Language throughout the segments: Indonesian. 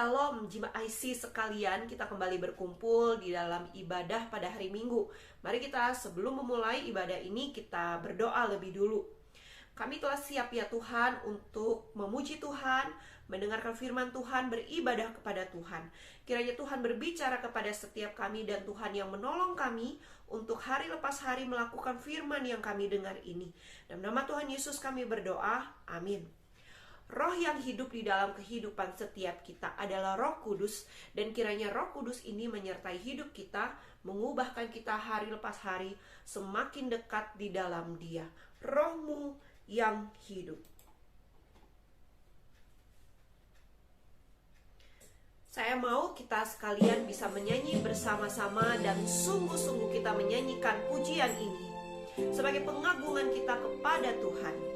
Shalom Jemaat IC sekalian, kita kembali berkumpul di dalam ibadah pada hari Minggu. Mari kita sebelum memulai ibadah ini kita berdoa lebih dulu. Kami telah siap ya Tuhan untuk memuji Tuhan, mendengarkan firman Tuhan, beribadah kepada Tuhan. Kiranya Tuhan berbicara kepada setiap kami dan Tuhan yang menolong kami untuk hari lepas hari melakukan firman yang kami dengar ini. Dalam nama Tuhan Yesus kami berdoa, amin. Roh yang hidup di dalam kehidupan setiap kita adalah Roh Kudus, dan kiranya Roh Kudus ini menyertai hidup kita, mengubahkan kita hari lepas hari semakin dekat di dalam Dia. Roh-Mu yang hidup. Saya mau kita sekalian bisa menyanyi bersama-sama dan sungguh-sungguh kita menyanyikan pujian ini sebagai pengagungan kita kepada Tuhan.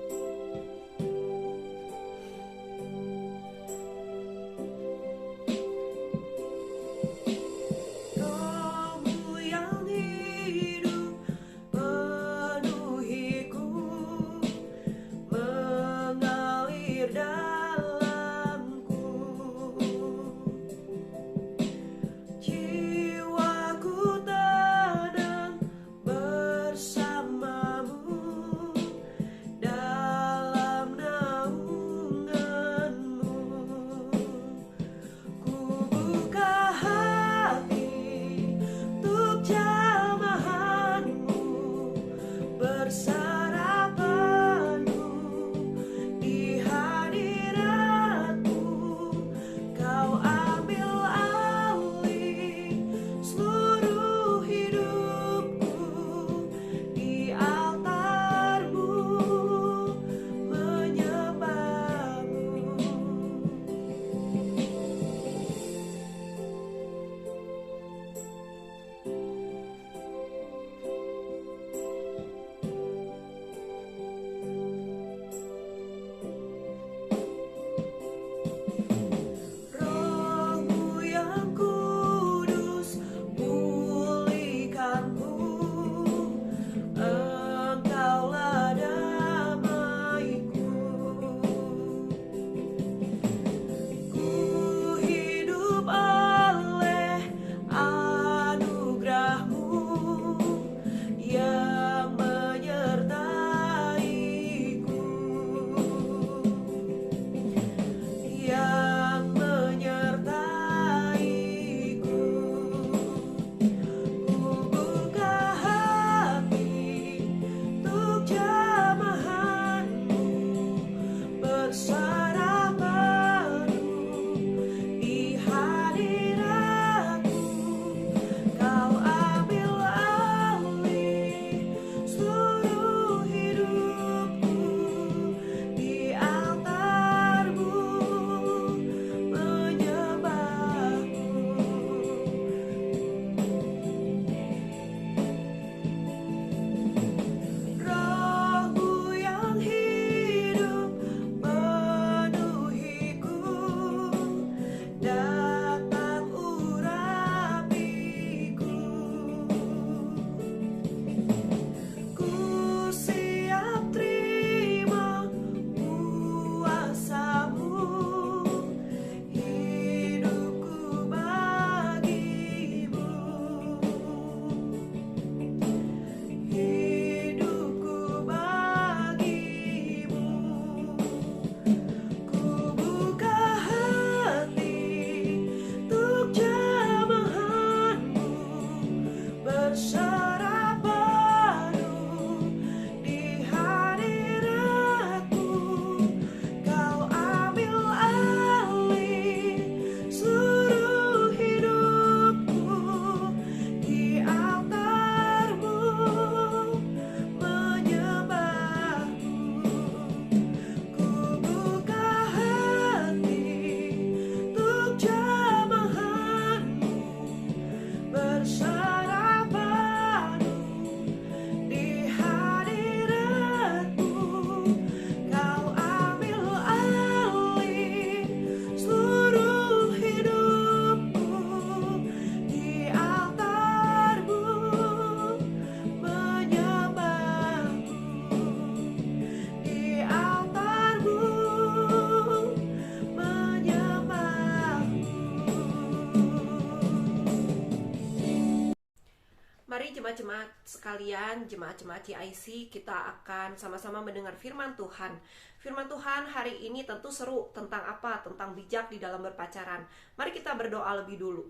jemaat sekalian, jemaat-jemaat CIC, kita akan sama-sama mendengar firman Tuhan. Firman Tuhan hari ini tentu seru. Tentang apa? Tentang bijak di dalam berpacaran. Mari kita berdoa lebih dulu.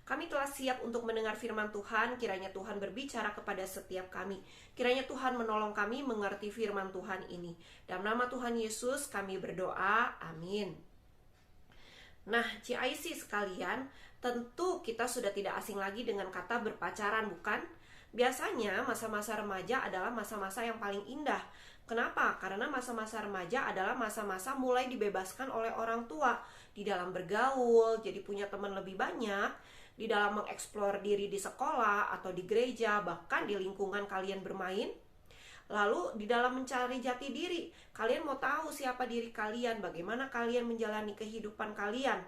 Kami telah siap untuk mendengar firman Tuhan. Kiranya Tuhan berbicara kepada setiap kami. Kiranya Tuhan menolong kami mengerti firman Tuhan ini. Dalam nama Tuhan Yesus kami berdoa. Amin. Nah, CIC sekalian, tentu kita sudah tidak asing lagi dengan kata berpacaran, bukan? Biasanya masa-masa remaja adalah masa-masa yang paling indah. Kenapa? Karena masa-masa remaja adalah masa-masa mulai dibebaskan oleh orang tua di dalam bergaul, jadi punya teman lebih banyak, di dalam mengeksplor diri di sekolah atau di gereja, bahkan di lingkungan kalian bermain. Lalu di dalam mencari jati diri, kalian mau tahu siapa diri kalian, bagaimana kalian menjalani kehidupan kalian.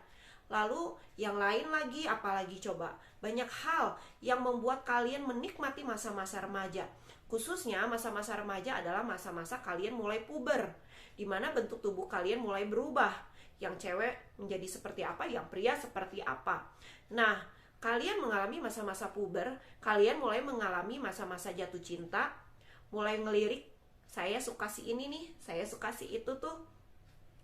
Lalu yang lain lagi, apalagi coba, banyak hal yang membuat kalian menikmati masa-masa remaja. Khususnya masa-masa remaja adalah masa-masa kalian mulai puber, di mana bentuk tubuh kalian mulai berubah. Yang cewek menjadi seperti apa, yang pria seperti apa. Nah, kalian mengalami masa-masa puber, kalian mulai mengalami masa-masa jatuh cinta, mulai ngelirik, saya suka si ini nih, saya suka si itu tuh.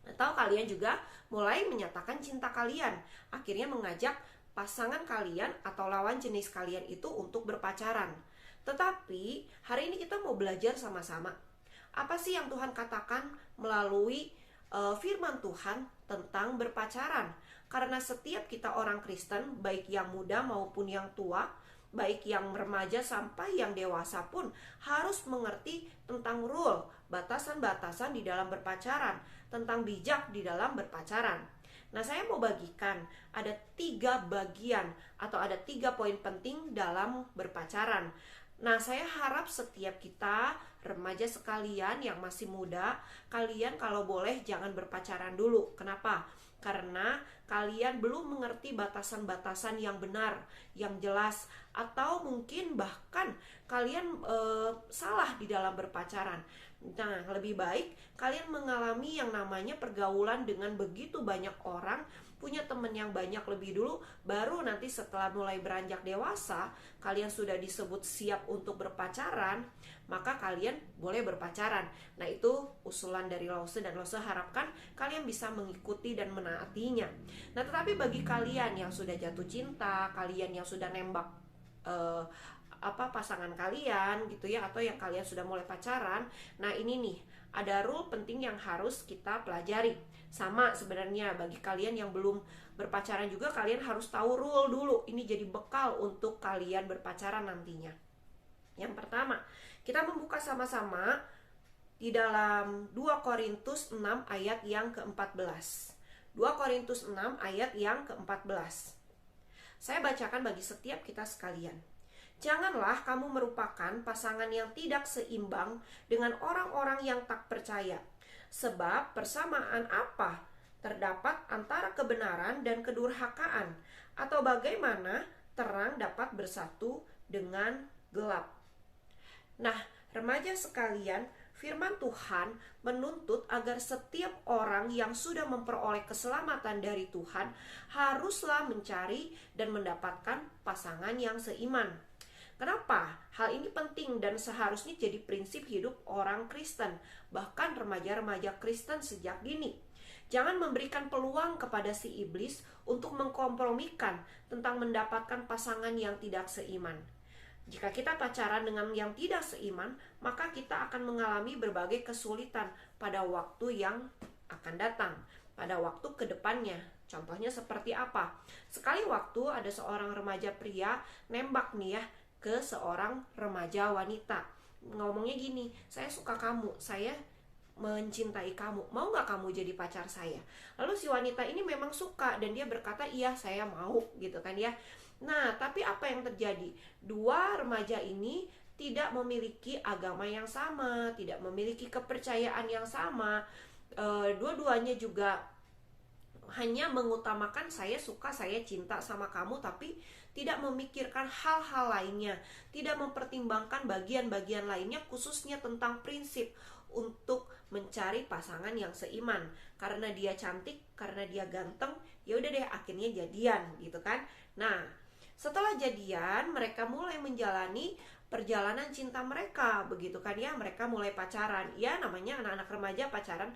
Atau kalian juga mulai menyatakan cinta kalian, akhirnya mengajak pasangan kalian atau lawan jenis kalian itu untuk berpacaran. Tetapi hari ini kita mau belajar sama-sama. Apa sih yang Tuhan katakan melalui firman Tuhan tentang berpacaran? Karena setiap kita orang Kristen, baik yang muda maupun yang tua, baik yang remaja sampai yang dewasa pun harus mengerti tentang rule, batasan-batasan di dalam berpacaran, tentang bijak di dalam berpacaran. Nah, saya mau bagikan ada 3 bagian atau ada 3 poin penting dalam berpacaran. Nah, saya harap setiap kita remaja sekalian yang masih muda, kalian kalau boleh jangan berpacaran dulu. Kenapa? Karena kalian belum mengerti batasan-batasan yang benar, yang jelas, atau mungkin bahkan kalian salah di dalam berpacaran. Nah, lebih baik kalian mengalami yang namanya pergaulan dengan begitu banyak orang, punya teman yang banyak lebih dulu, baru nanti setelah mulai beranjak dewasa, kalian sudah disebut siap untuk berpacaran, maka kalian boleh berpacaran. Nah, itu usulan dari Lause, dan Lause harapkan kalian bisa mengikuti dan menaatinya. Nah, tetapi bagi kalian yang sudah jatuh cinta, kalian yang sudah nembak pasangan kalian gitu ya, atau yang kalian sudah mulai pacaran, nah ini nih ada rule penting yang harus kita pelajari. Sama sebenarnya bagi kalian yang belum berpacaran juga, kalian harus tahu rule dulu. Ini jadi bekal untuk kalian berpacaran nantinya. Yang pertama, kita membuka sama-sama di dalam 2 Korintus 6 ayat yang ke-14. 2 Korintus 6 ayat yang ke-14. Saya bacakan bagi setiap kita sekalian. Janganlah kamu merupakan pasangan yang tidak seimbang dengan orang-orang yang tak percaya. Sebab persamaan apa terdapat antara kebenaran dan kedurhakaan? Atau bagaimana terang dapat bersatu dengan gelap? Nah, remaja sekalian, firman Tuhan menuntut agar setiap orang yang sudah memperoleh keselamatan dari Tuhan haruslah mencari dan mendapatkan pasangan yang seiman. Kenapa? Hal ini penting dan seharusnya jadi prinsip hidup orang Kristen, bahkan remaja-remaja Kristen sejak dini. Jangan memberikan peluang kepada si iblis untuk mengkompromikan tentang mendapatkan pasangan yang tidak seiman. Jika kita pacaran dengan yang tidak seiman, maka kita akan mengalami berbagai kesulitan pada waktu yang akan datang, pada waktu kedepannya. Contohnya seperti apa? Sekali waktu ada seorang remaja pria nembak nih ya ke seorang remaja wanita. Ngomongnya gini, saya suka kamu, saya mencintai kamu, mau gak kamu jadi pacar saya? Lalu si wanita ini memang suka dan dia berkata, iya saya mau gitu kan ya. Nah, tapi apa yang terjadi? 2 remaja ini tidak memiliki agama yang sama, tidak memiliki kepercayaan yang sama. Dua-duanya juga hanya mengutamakan saya suka, saya cinta sama kamu, tapi tidak memikirkan hal-hal lainnya, tidak mempertimbangkan bagian-bagian lainnya, khususnya tentang prinsip untuk mencari pasangan yang seiman. Karena dia cantik, karena dia ganteng, ya udah deh akhirnya jadian gitu kan. Nah, setelah jadian mereka mulai menjalani perjalanan cinta mereka, begitu kan ya. Mereka mulai pacaran, ya namanya anak-anak remaja pacaran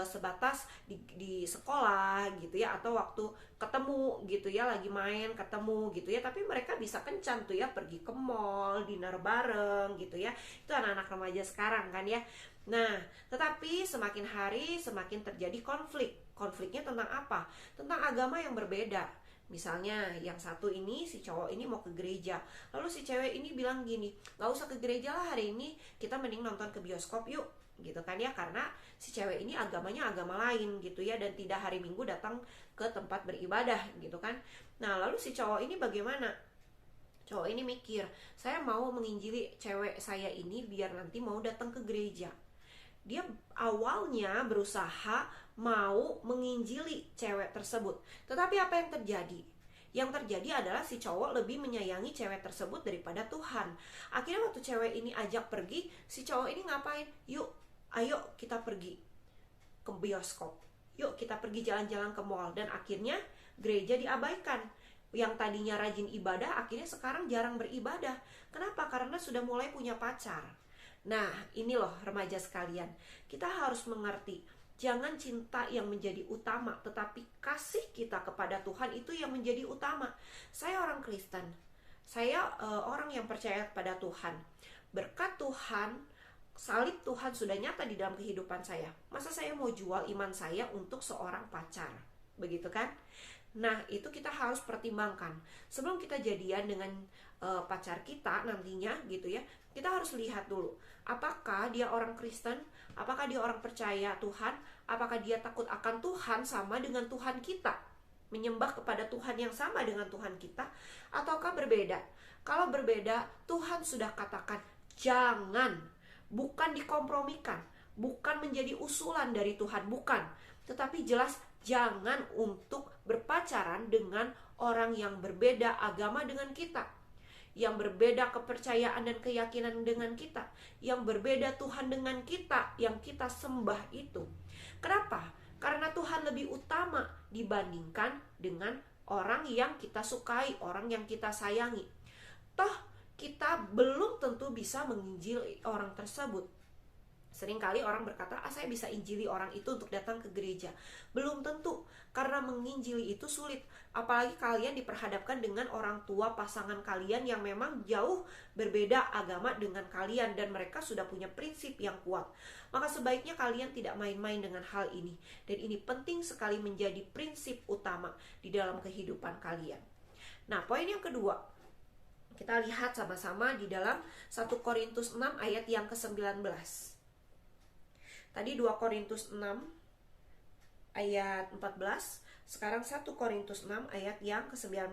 sebatas di sekolah gitu ya, atau waktu ketemu gitu ya, lagi main ketemu gitu ya. Tapi mereka bisa kencan tuh ya, pergi ke mall, dinner bareng gitu ya. Itu anak-anak remaja sekarang kan ya. Nah, tetapi semakin hari semakin terjadi konflik. Konfliknya tentang apa? Tentang agama yang berbeda. Misalnya yang satu ini, si cowok ini mau ke gereja, lalu si cewek ini bilang gini, gak usah ke gereja lah hari ini, kita mending nonton ke bioskop yuk, gitu kan ya. Karena si cewek ini agamanya agama lain gitu ya, dan tidak hari Minggu datang ke tempat beribadah gitu kan. Nah lalu si cowok ini bagaimana? Cowok ini mikir, saya mau menginjili cewek saya ini biar nanti mau datang ke gereja. Dia awalnya berusaha mau menginjili cewek tersebut. Tetapi apa yang terjadi? Yang terjadi adalah si cowok lebih menyayangi cewek tersebut daripada Tuhan. Akhirnya waktu cewek ini ajak pergi, si cowok ini ngapain? Yuk, ayo kita pergi ke bioskop. Yuk kita pergi jalan-jalan ke mall. Dan akhirnya gereja diabaikan. Yang tadinya rajin ibadah, akhirnya sekarang jarang beribadah. Kenapa? Karena sudah mulai punya pacar. Nah, ini loh remaja sekalian, kita harus mengerti, jangan cinta yang menjadi utama, tetapi kasih kita kepada Tuhan itu yang menjadi utama. Saya orang Kristen, saya orang yang percaya kepada Tuhan. Berkat Tuhan, salib Tuhan sudah nyata di dalam kehidupan saya. Masa saya mau jual iman saya untuk seorang pacar? Begitu kan? Nah, itu kita harus pertimbangkan. Sebelum kita jadian dengan pacar kita nantinya gitu ya, kita harus lihat dulu, apakah dia orang Kristen, apakah dia orang percaya Tuhan, apakah dia takut akan Tuhan sama dengan Tuhan kita, menyembah kepada Tuhan yang sama dengan Tuhan kita, ataukah berbeda. Kalau berbeda, Tuhan sudah katakan jangan, bukan dikompromikan, bukan menjadi usulan dari Tuhan, bukan, tetapi jelas jangan untuk berpacaran dengan orang yang berbeda agama dengan kita, yang berbeda kepercayaan dan keyakinan dengan kita, yang berbeda Tuhan dengan kita, yang kita sembah itu. Kenapa? Karena Tuhan lebih utama dibandingkan dengan orang yang kita sukai, orang yang kita sayangi. Toh kita belum tentu bisa menginjili orang tersebut. Seringkali orang berkata, saya bisa injili orang itu untuk datang ke gereja. Belum tentu, karena menginjili itu sulit. Apalagi kalian diperhadapkan dengan orang tua pasangan kalian yang memang jauh berbeda agama dengan kalian, dan mereka sudah punya prinsip yang kuat. Maka sebaiknya kalian tidak main-main dengan hal ini. Dan ini penting sekali menjadi prinsip utama di dalam kehidupan kalian. Nah, poin yang kedua, kita lihat sama-sama di dalam 1 Korintus 6 ayat yang ke-19. Tadi 2 Korintus 6 ayat 14, sekarang 1 Korintus 6 ayat yang ke-19.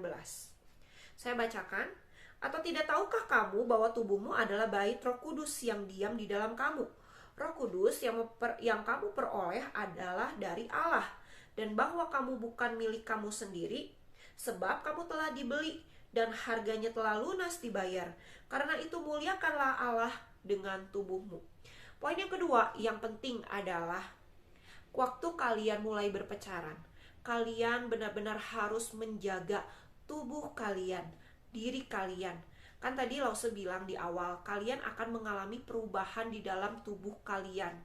Saya bacakan. Atau tidak tahukah kamu bahwa tubuhmu adalah bait Roh Kudus yang diam di dalam kamu? Roh Kudus yang kamu peroleh adalah dari Allah, dan bahwa kamu bukan milik kamu sendiri, sebab kamu telah dibeli dan harganya telah lunas dibayar. Karena itu muliakanlah Allah dengan tubuhmu. Poin yang kedua yang penting adalah waktu kalian mulai berpacaran, kalian benar-benar harus menjaga tubuh kalian, diri kalian. Kan tadi Lause bilang di awal, kalian akan mengalami perubahan di dalam tubuh kalian.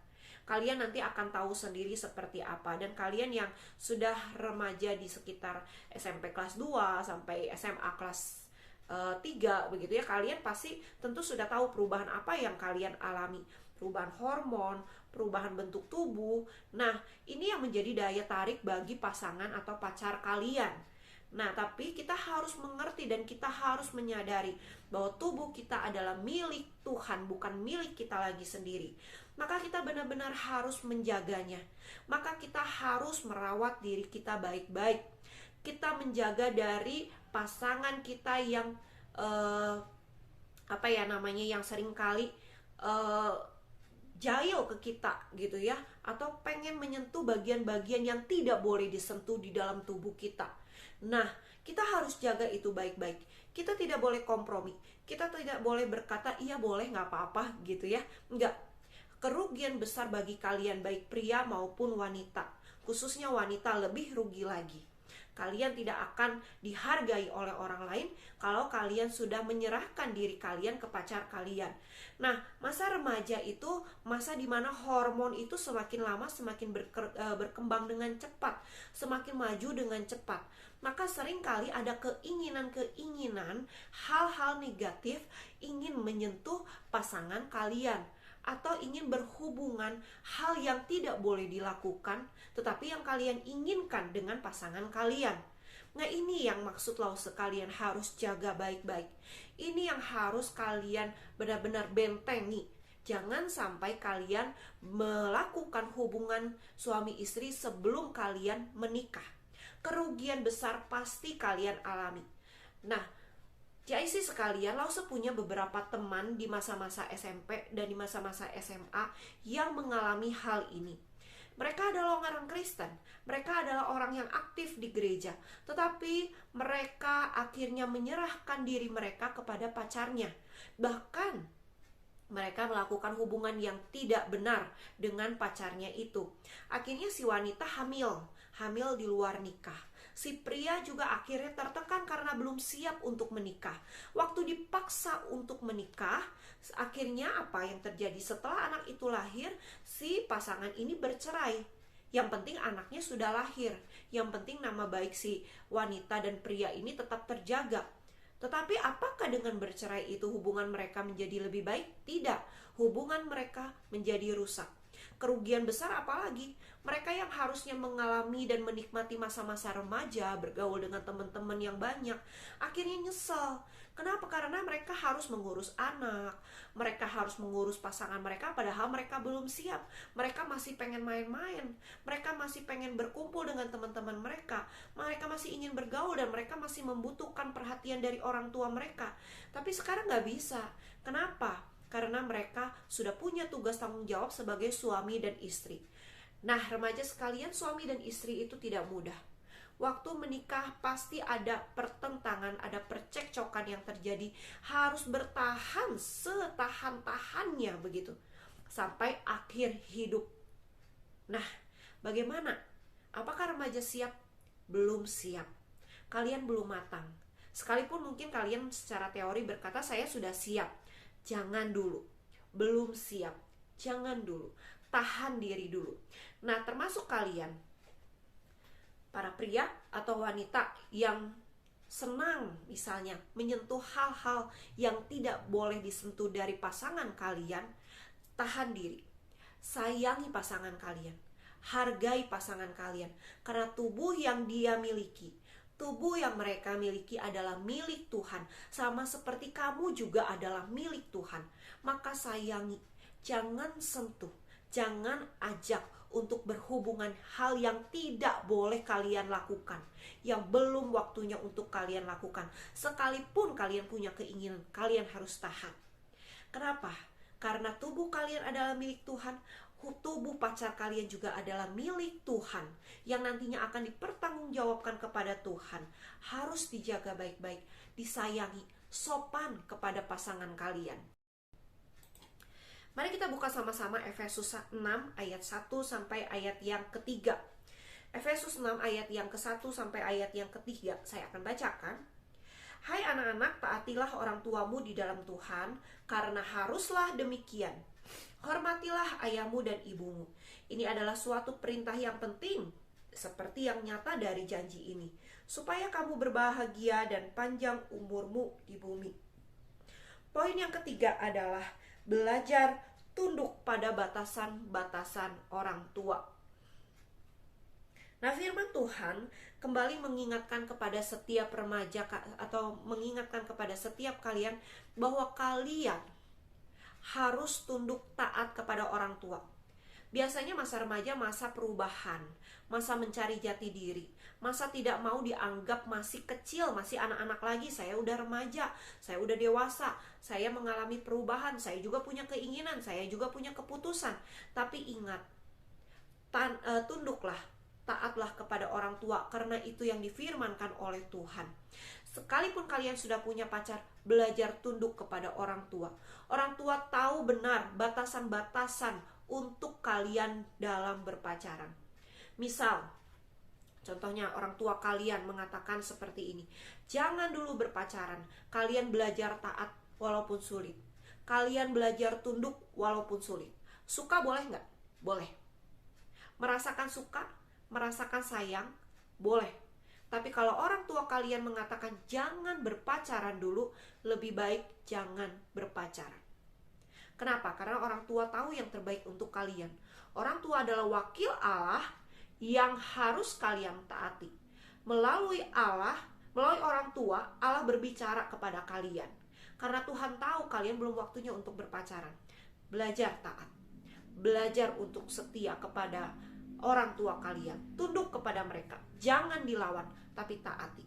Kalian nanti akan tahu sendiri seperti apa. Dan kalian yang sudah remaja di sekitar SMP kelas 2 sampai SMA kelas 3 begitu ya, kalian pasti tentu sudah tahu perubahan apa yang kalian alami. Perubahan hormon, perubahan bentuk tubuh. Nah, ini yang menjadi daya tarik bagi pasangan atau pacar kalian. Nah, tapi kita harus mengerti dan kita harus menyadari bahwa tubuh kita adalah milik Tuhan, bukan milik kita lagi sendiri. Maka kita benar-benar harus menjaganya. Maka kita harus merawat diri kita baik-baik. Kita menjaga dari pasangan kita yang yang seringkali jahil ke kita gitu ya, atau pengen menyentuh bagian-bagian yang tidak boleh disentuh di dalam tubuh kita. Nah, kita harus jaga itu baik-baik. Kita tidak boleh kompromi. Kita tidak boleh berkata, iya boleh gak apa-apa gitu ya. Enggak. Kerugian besar bagi kalian, baik pria maupun wanita. Khususnya wanita lebih rugi lagi. Kalian tidak akan dihargai oleh orang lain kalau kalian sudah menyerahkan diri kalian ke pacar kalian. Nah, masa remaja itu masa dimana hormon itu semakin lama semakin berkembang dengan cepat, semakin maju dengan cepat. Maka seringkali ada keinginan-keinginan, hal-hal negatif ingin menyentuh pasangan kalian, atau ingin berhubungan hal yang tidak boleh dilakukan, tetapi yang kalian inginkan dengan pasangan kalian. Nah, ini yang maksud lause kalian harus jaga baik-baik. Ini yang harus kalian benar-benar bentengi. Jangan sampai kalian melakukan hubungan suami istri sebelum kalian menikah. Kerugian besar pasti kalian alami. Nah, JIC sekalian, Lause punya beberapa teman di masa-masa SMP dan di masa-masa SMA yang mengalami hal ini. Mereka adalah orang Kristen, mereka adalah orang yang aktif di gereja, tetapi mereka akhirnya menyerahkan diri mereka kepada pacarnya. Bahkan mereka melakukan hubungan yang tidak benar dengan pacarnya itu. Akhirnya si wanita hamil di luar nikah. Si pria juga akhirnya tertekan karena belum siap untuk menikah. Waktu dipaksa untuk menikah, akhirnya apa yang terjadi setelah anak itu lahir? Si pasangan ini bercerai. Yang penting anaknya sudah lahir. Yang penting nama baik si wanita dan pria ini tetap terjaga. Tetapi apakah dengan bercerai itu hubungan mereka menjadi lebih baik? Tidak. Hubungan mereka menjadi rusak. Kerugian besar apalagi? Mereka yang harusnya mengalami dan menikmati masa-masa remaja, bergaul dengan teman-teman yang banyak, akhirnya nyesel. Kenapa? Karena mereka harus mengurus anak, mereka harus mengurus pasangan mereka, padahal mereka belum siap. Mereka masih pengen main-main, mereka masih pengen berkumpul dengan teman-teman mereka, mereka masih ingin bergaul, dan mereka masih membutuhkan perhatian dari orang tua mereka. Tapi sekarang gak bisa. Kenapa? Karena mereka sudah punya tugas tanggung jawab sebagai suami dan istri. Nah, remaja sekalian, suami dan istri itu tidak mudah. Waktu menikah pasti ada pertentangan, ada percekcokan yang terjadi. Harus bertahan setahan-tahannya begitu, sampai akhir hidup. Nah, bagaimana? Apakah remaja siap? Belum siap. Kalian belum matang. Sekalipun mungkin kalian secara teori berkata, saya sudah siap. Jangan dulu, belum siap. Jangan dulu, tahan diri dulu. Nah, termasuk kalian, para pria atau wanita yang senang misalnya menyentuh hal-hal yang tidak boleh disentuh dari pasangan kalian, tahan diri. Sayangi pasangan kalian, hargai pasangan kalian, karena tubuh yang dia miliki, tubuh yang mereka miliki adalah milik Tuhan. Sama seperti kamu juga adalah milik Tuhan. Maka sayangi, jangan sentuh, jangan ajak untuk berhubungan hal yang tidak boleh kalian lakukan, yang belum waktunya untuk kalian lakukan. Sekalipun kalian punya keinginan, kalian harus tahan. Kenapa? Karena tubuh kalian adalah milik Tuhan. Tubuh pacar kalian juga adalah milik Tuhan, yang nantinya akan dipertanggungjawabkan kepada Tuhan. Harus dijaga baik-baik, disayangi, sopan kepada pasangan kalian. Mari kita buka sama-sama Efesus 6 ayat 1 sampai ayat yang ketiga. Efesus 6 ayat yang ke-1 sampai ayat yang ketiga, saya akan bacakan. Hai anak-anak, taatilah orang tuamu di dalam Tuhan, karena haruslah demikian. Hormatilah ayahmu dan ibumu. Ini adalah suatu perintah yang penting, seperti yang nyata dari janji ini, supaya kamu berbahagia dan panjang umurmu di bumi. Poin yang ketiga adalah belajar tunduk pada batasan-batasan orang tua. Nah, firman Tuhan kembali mengingatkan kepada setiap remaja atau mengingatkan kepada setiap kalian bahwa kalian harus tunduk taat kepada orang tua. Biasanya masa remaja masa perubahan, masa mencari jati diri, masa tidak mau dianggap masih kecil, masih anak-anak lagi. Saya udah remaja, saya udah dewasa, saya mengalami perubahan, saya juga punya keinginan, saya juga punya keputusan. Tapi ingat, tunduklah, taatlah kepada orang tua, karena itu yang difirmankan oleh Tuhan. Sekalipun kalian sudah punya pacar, belajar tunduk kepada orang tua. Orang tua tahu benar batasan-batasan untuk kalian dalam berpacaran. Misal, Contohnya orang tua kalian mengatakan seperti ini, jangan dulu berpacaran, kalian belajar taat walaupun sulit, kalian belajar tunduk walaupun sulit. Suka boleh nggak? Boleh. Merasakan suka, merasakan sayang, boleh. Tapi kalau orang tua kalian mengatakan jangan berpacaran dulu, lebih baik jangan berpacaran. Kenapa? Karena orang tua tahu yang terbaik untuk kalian. Orang tua adalah wakil Allah yang harus kalian taati. Melalui Allah, melalui orang tua, Allah berbicara kepada kalian. Karena Tuhan tahu kalian belum waktunya untuk berpacaran. Belajar taat. Belajar untuk setia kepada orang tua kalian. Tunduk kepada mereka. Jangan dilawan, tapi taati.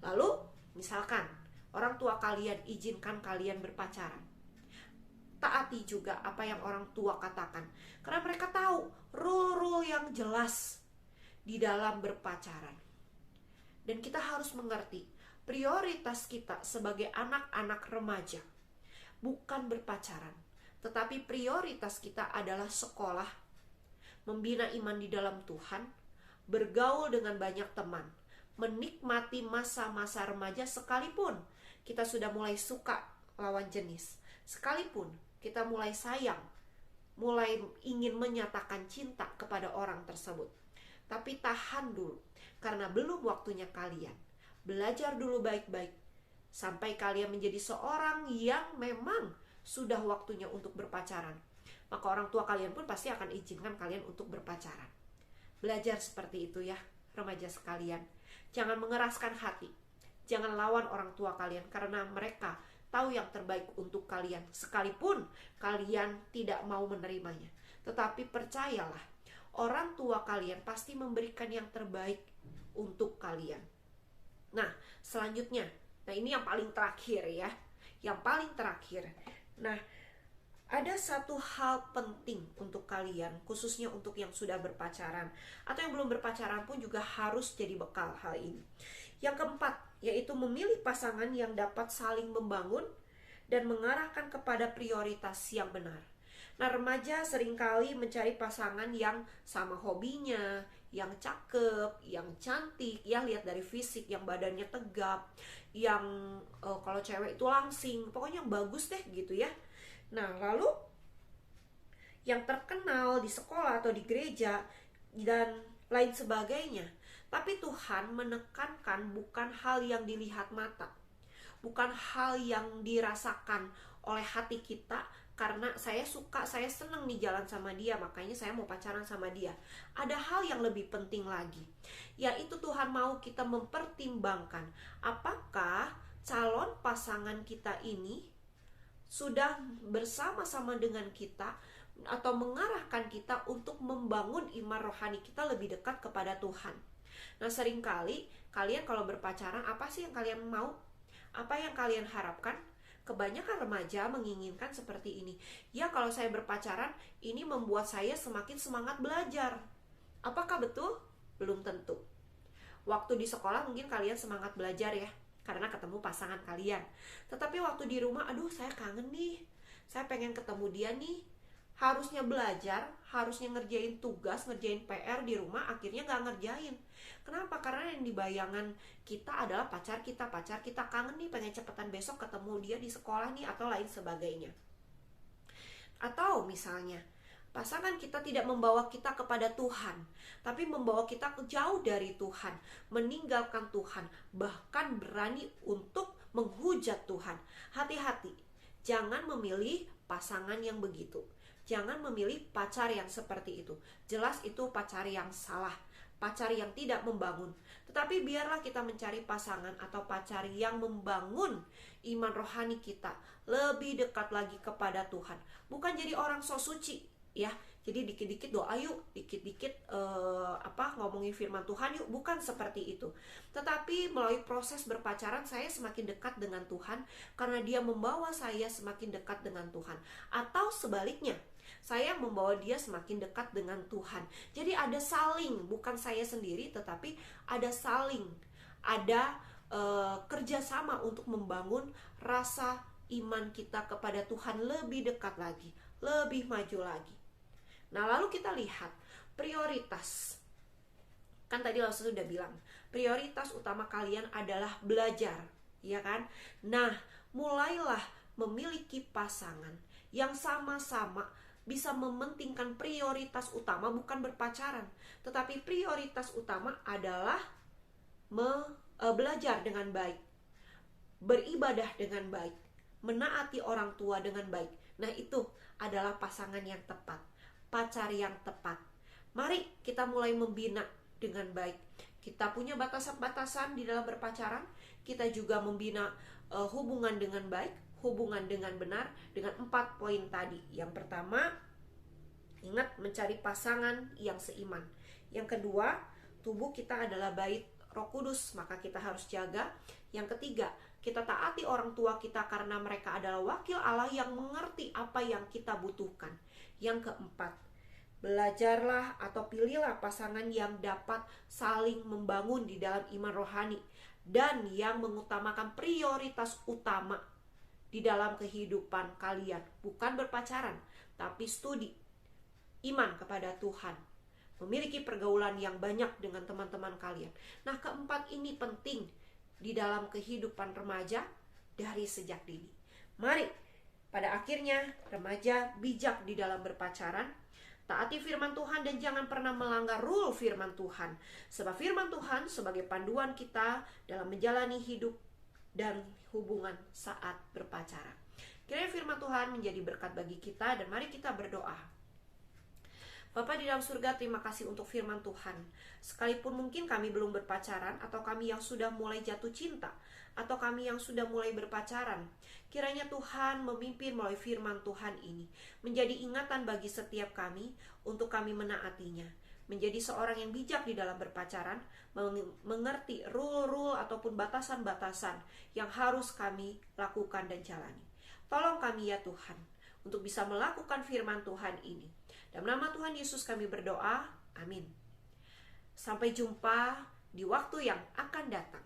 Lalu, misalkan orang tua kalian izinkan kalian berpacaran, taati juga apa yang orang tua katakan. Karena mereka tahu rule-rule yang jelas di dalam berpacaran. Dan kita harus mengerti, prioritas kita sebagai anak-anak remaja bukan berpacaran, tetapi prioritas kita adalah sekolah, membina iman di dalam Tuhan, bergaul dengan banyak teman, menikmati masa-masa remaja sekalipun kita sudah mulai suka lawan jenis, sekalipun kita mulai sayang, mulai ingin menyatakan cinta kepada orang tersebut. Tapi tahan dulu, karena belum waktunya kalian. Belajar dulu baik-baik, sampai kalian menjadi seorang yang memang sudah waktunya untuk berpacaran. Maka orang tua kalian pun pasti akan izinkan kalian untuk berpacaran. Belajar seperti itu ya, remaja sekalian. Jangan mengeraskan hati. Jangan lawan orang tua kalian, karena mereka tahu yang terbaik untuk kalian, sekalipun kalian tidak mau menerimanya. Tetapi percayalah, orang tua kalian pasti memberikan yang terbaik untuk kalian. Nah, selanjutnya, ini yang paling terakhir ya. Yang paling terakhir. Nah, ada satu hal penting untuk kalian, khususnya untuk yang sudah berpacaran atau yang belum berpacaran pun juga harus jadi bekal hal ini. Yang keempat, yaitu memilih pasangan yang dapat saling membangun dan mengarahkan kepada prioritas yang benar. Nah, remaja seringkali mencari pasangan yang sama hobinya, yang cakep, yang cantik, ya lihat dari fisik, yang badannya tegap, yang kalau cewek itu langsing, pokoknya yang bagus deh gitu ya. Nah, lalu yang terkenal di sekolah atau di gereja dan lain sebagainya. Tapi Tuhan menekankan bukan hal yang dilihat mata, bukan hal yang dirasakan oleh hati kita. Karena saya suka, saya senang nih jalan sama dia, makanya saya mau pacaran sama dia. Ada hal yang lebih penting lagi, yaitu Tuhan mau kita mempertimbangkan apakah calon pasangan kita ini sudah bersama-sama dengan kita atau mengarahkan kita untuk membangun iman rohani kita lebih dekat kepada Tuhan. Nah, seringkali kalian kalau berpacaran, apa sih yang kalian mau? Apa yang kalian harapkan? Kebanyakan remaja menginginkan seperti ini. Ya, kalau saya berpacaran, ini membuat saya semakin semangat belajar. Apakah betul? Belum tentu. Waktu di sekolah mungkin kalian semangat belajar ya, karena ketemu pasangan kalian. Tetapi waktu di rumah, aduh saya kangen nih, saya pengen ketemu dia nih. Harusnya belajar, harusnya ngerjain tugas, ngerjain PR di rumah, akhirnya gak ngerjain. Kenapa? Karena yang di bayangan kita adalah pacar kita kangen nih, pengen cepetan besok ketemu dia di sekolah nih, atau lain sebagainya. Atau misalnya, pasangan kita tidak membawa kita kepada Tuhan, tapi membawa kita jauh dari Tuhan, meninggalkan Tuhan, bahkan berani untuk menghujat Tuhan. Hati-hati, jangan memilih pasangan yang begitu. Jangan memilih pacar yang seperti itu. Jelas itu pacar yang salah, pacar yang tidak membangun. Tetapi biarlah kita mencari pasangan atau pacar yang membangun iman rohani kita lebih dekat lagi kepada Tuhan. Bukan jadi orang sok suci ya. Jadi dikit-dikit doa yuk, dikit-dikit ngomongin firman Tuhan yuk, bukan seperti itu. Tetapi melalui proses berpacaran saya semakin dekat dengan Tuhan karena dia membawa saya semakin dekat dengan Tuhan. Atau sebaliknya, saya membawa dia semakin dekat dengan Tuhan. Jadi ada saling, bukan saya sendiri, tetapi ada saling, ada kerjasama untuk membangun rasa iman kita kepada Tuhan lebih dekat lagi, lebih maju lagi. Nah, lalu kita lihat prioritas Kan tadi Langsung sudah bilang, prioritas utama kalian adalah belajar, ya kan? Nah, mulailah memiliki pasangan yang sama-sama bisa mementingkan prioritas utama bukan berpacaran, tetapi prioritas utama adalah belajar dengan baik, beribadah dengan baik, menaati orang tua dengan baik. Nah, itu adalah pasangan yang tepat, pacar yang tepat. Mari kita mulai membina dengan baik. Kita punya batasan-batasan di dalam berpacaran. Kita juga membina hubungan dengan baik, hubungan dengan benar, dengan 4 poin tadi. Yang pertama, ingat mencari pasangan yang seiman. Yang kedua, tubuh kita adalah bait Roh Kudus, maka kita harus jaga. Yang ketiga, kita taati orang tua kita karena mereka adalah wakil Allah yang mengerti apa yang kita butuhkan. Yang keempat, belajarlah atau pilihlah pasangan yang dapat saling membangun di dalam iman rohani dan yang mengutamakan prioritas utama di dalam kehidupan kalian, bukan berpacaran, tapi studi, iman kepada Tuhan, memiliki pergaulan yang banyak dengan teman-teman kalian. Nah, keempat ini penting di dalam kehidupan remaja dari sejak dini. Mari, pada akhirnya remaja bijak di dalam berpacaran, taati firman Tuhan dan jangan pernah melanggar rule firman Tuhan. Sebab firman Tuhan sebagai panduan kita dalam menjalani hidup dan hubungan saat berpacaran. Kiranya firman Tuhan menjadi berkat bagi kita dan mari kita berdoa. Bapa di dalam surga, terima kasih untuk firman Tuhan. Sekalipun mungkin kami belum berpacaran, atau kami yang sudah mulai jatuh cinta, atau kami yang sudah mulai berpacaran, kiranya Tuhan memimpin melalui firman Tuhan ini, menjadi ingatan bagi setiap kami, untuk kami menaatinya. Menjadi seorang yang bijak di dalam berpacaran, mengerti rule-rule ataupun batasan-batasan yang harus kami lakukan dan jalani. Tolong kami ya Tuhan, untuk bisa melakukan firman Tuhan ini. Dalam nama Tuhan Yesus kami berdoa, amin. Sampai jumpa di waktu yang akan datang.